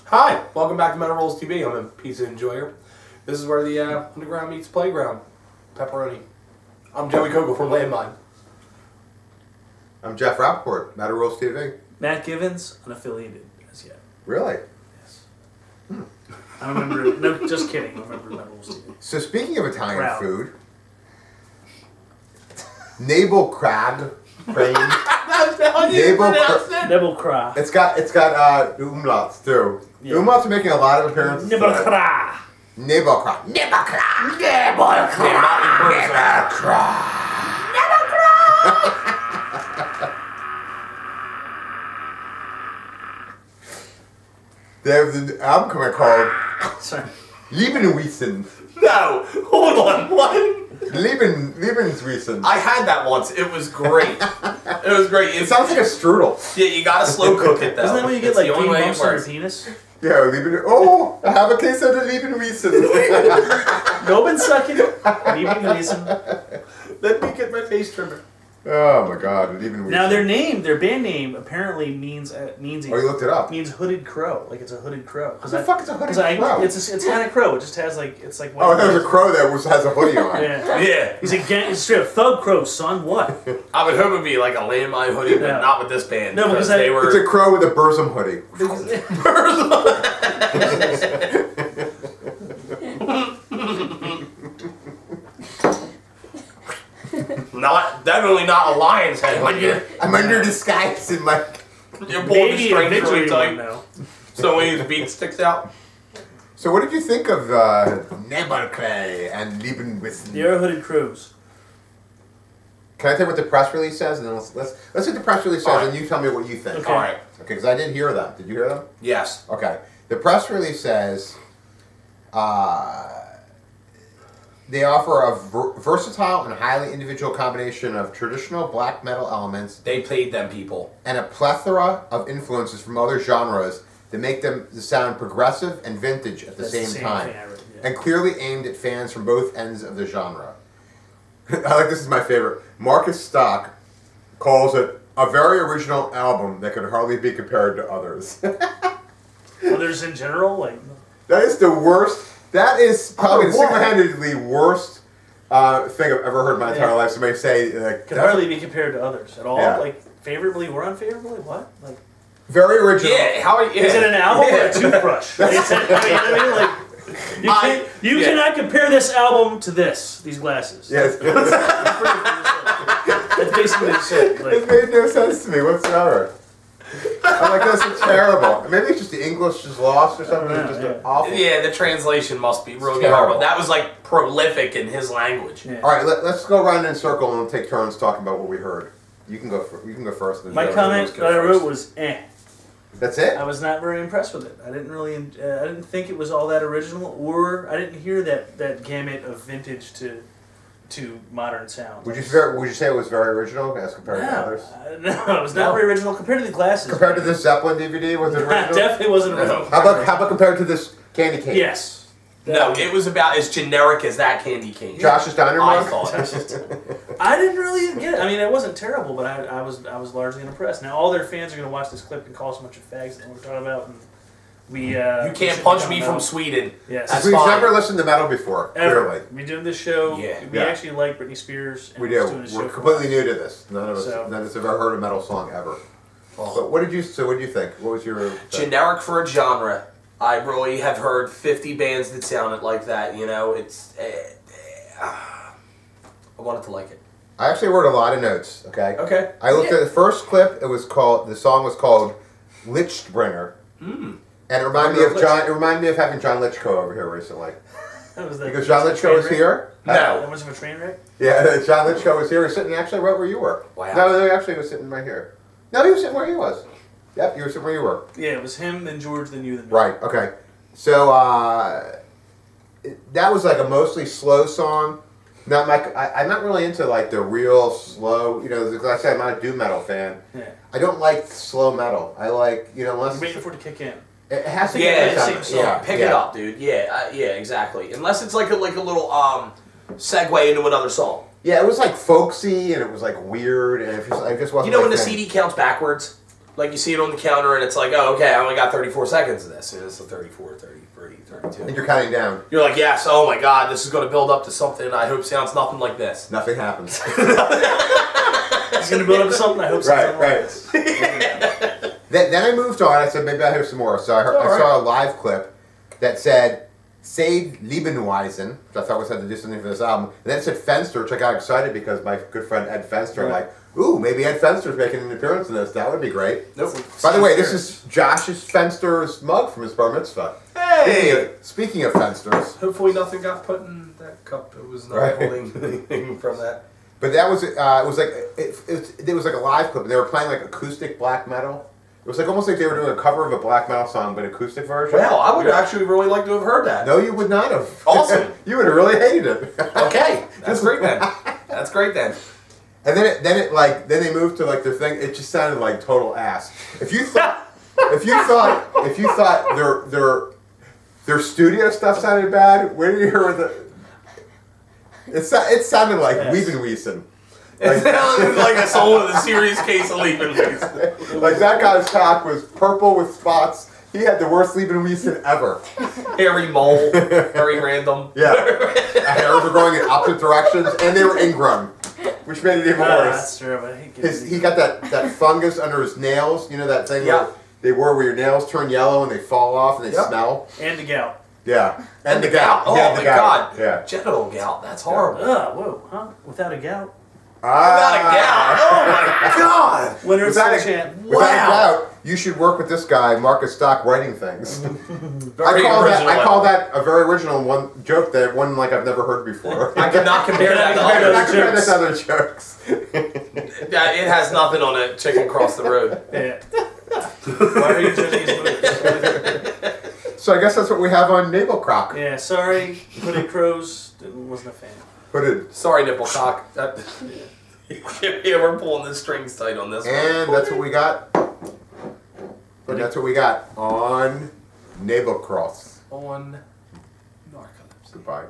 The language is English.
Hi, welcome back to Metal Rolls TV. I'm a pizza enjoyer. This is where the underground meets playground. Pepperoni. I'm Joey Cogill from Landmine. I'm Jeff Rappaport, Metal Rolls TV. Matt Givens, unaffiliated as yet. Really? Yes. I remember. No, just kidding. I remember Metal Rolls TV. So speaking of Italian Proud. food, Nebelkrahe. Nebelkrahe. It's got umlauts too. Yeah. Umlauts are making a lot of appearances. Nebelkrahe. Nebelkrahe. They have the album coming called Sorry. Lebensweisen. No, hold on, what? Lebensweisen. I had that once. It was great. It was great. It sounds like a strudel. Yeah, you gotta slow cook it though. Isn't that when you get It's like the only green way it bumps on your works. penis? Yeah, oh, I have a case of the Lebensweisen. No been sucking. Lebensweisen. Let me get my face trimmer. Oh my God, Lebensweisen. Now their band name, apparently means Oh, you looked it up. means hooded crow. Like it's a hooded crow. What the fuck is a hooded crow? It's kind of crow. It just has like it's like. Oh, there was a crow that has a hoodie on. Yeah. Yeah. He's a straight up thug crow, son. What? I would hope it'd be like a Landmine hoodie, but Yeah. not with this band. No, because they were. It's a crow with a Burzum hoodie. Definitely not a lion's head. I'm under disguise in my... You're pulling the Maybe a string victory really one tight, now. so when his beak sticks out. So what did you think of Nebelkrahe and Lebensweisen? They're hooded crows. Can I tell you what the press release says? And then let's see what the press release says, All right. and you tell me what you think. Okay. All right. Okay, because I didn't hear them. Did you hear them? Yes. Okay. The press release says they offer a versatile and highly individual combination of traditional black metal elements They paid them people. and a plethora of influences from other genres that make them sound progressive and vintage at the That's same time, thing I read, yeah. and clearly aimed at fans from both ends of the genre. I like this is my favorite. Marcus Stock calls it a very original album that could hardly be compared to others. Others in general, like That is the worst. That is probably the what? single-handedly worst thing I've ever heard in my entire Yeah. life. Somebody say like can that's hardly be compared to others at all. Yeah. Like favorably or unfavorably. What? Like very original. Yeah. How are you? is it an album or Yeah. a toothbrush? It's an, I mean, like you cannot compare this album to this. These glasses. Yes. That's basically what it said. It Like, made no sense to me whatsoever. I'm like, this is terrible. Maybe it's just the English is lost or something. Yeah, It's just yeah. awful. Yeah, the translation must be really terrible. horrible. That was like prolific in his language. yeah. All right, let's go around in a circle and take turns talking about what we heard. You can go. You can go first. Then My Joe. comment go that I first. wrote was That's it. I was not very impressed with it. I didn't really. I didn't think it was all that original, or I didn't hear that gamut of vintage to modern sounds. Would you say it was very original as compared to others? No, it was not very original compared to the glasses. Compared to this Zeppelin DVD, was it original? Definitely wasn't original. No. How about compared to this candy cane? Yes. No, it was about as generic as that candy cane. Josh's Diner I Mug? thought. I didn't really get it. I mean, it wasn't terrible, but I was largely unimpressed. Now all their fans are going to watch this clip and call us a bunch of fags that we're talking about. And we You can't punch me from Sweden. Yes. That's We've fine. never listened to metal before, Ever. clearly. We doing this show. Yeah. We Yeah. actually like Britney Spears. And We we're do. doing this We're show completely new to this. None of us So- have ever heard a metal song ever. Oh. But what did you think? What was your... Generic for a genre. I really have heard 50 bands that sounded like that. You know, it's. I wanted to like it. I actually wrote a lot of notes, okay? Okay. I looked at the first clip. The song was called Lichtbringer. Mm. And it reminded me of John. It reminded me of having John Lichko over here recently. That was Because John Lichko was here. No. That much of a train wreck. Yeah, John Lichko was here. He was sitting actually right where you were. Wow. No, he actually was sitting right here. No, he was sitting where he was. Yep, you were sitting where you were. Yeah, it was him, then George, then you, then me. Right. Okay. So that was like a mostly slow song. Not my. I'm not really into like the real slow. You know, like I said, I'm not a doom metal fan. Yeah. I don't like slow metal. I like unless I'm waiting for it to kick in. it has to Yeah, get the something. same song. Yeah, Pick yeah. it up, dude. Yeah, yeah, exactly. Unless it's like a little segue into another song. Yeah, it was like folksy and it was like weird and it just wasn't. You know my when the thing. CD counts backwards? Like you see it on the counter and it's like, oh, okay, I only got 34 seconds of this. And it's a 34, 33, 32. And you're counting down. You're like, yes, oh my god, this is going to build up to something I hope sounds nothing like this. Nothing happens. It's going to build up to something. I hope so. Right. Then I moved on. I said maybe I have some more. So I saw a live clip that said "Save Lebensweisen," which I thought was had to do something for this album. And then it said Fenster, which I got excited because my good friend Ed Fenster. I'm like, ooh, maybe Ed Fenster's making an appearance in this. That would be great. Nope. By the way, this is Josh's Fenster's mug from his bar mitzvah. Hey! Speaking of Fensters. Hopefully nothing got put in that cup. It was not holding anything from that. But that was it was like it was like a live clip and they were playing like acoustic black metal. It was like almost like they were doing a cover of a black metal song but acoustic version. Well, I would actually really like to have heard that. No, you would not have. Awesome. You would have really hated it. Okay, that's great then. That's great then. And then they moved to like their thing. It just sounded like total ass. If you thought their studio stuff sounded bad, when did you hear the? It sounded like Lebensweisen. It sounded like a soul in a serious case of Lebensweisen. Like that guy's cock was purple with spots. He had the worst Lebensweisen ever. Hairy mole, very random. Yeah, hairs were going in opposite directions, and they were ingrown, which made it even worse. That's true. But He got that fungus under his nails. You know that thing where your nails turn yellow and they fall off and they smell. And the gout. Yeah, and the gout. Oh Yeah, my god. Yeah. Genital gout. That's horrible. Whoa, huh? Without a gout. Without a gout. Oh my god. Winner Without of a chant. Without a doubt, you should work with this guy, Marcus Stock, writing things. I call that a very original one joke that one like I've never heard before. I cannot compare that to I other compare jokes. that to other jokes. It has nothing on it. Chicken cross the road. Yeah. Why are you judging his movies? So I guess that's what we have on Nebelkrahe. Yeah, sorry. Hooded Crows wasn't a fan. Hooded. Sorry, Nipplecock. Yeah, we're pulling the strings tight on this one. And that's what we got. And that's what we got on Nebelkrahe. On Narcolepsy. Goodbye.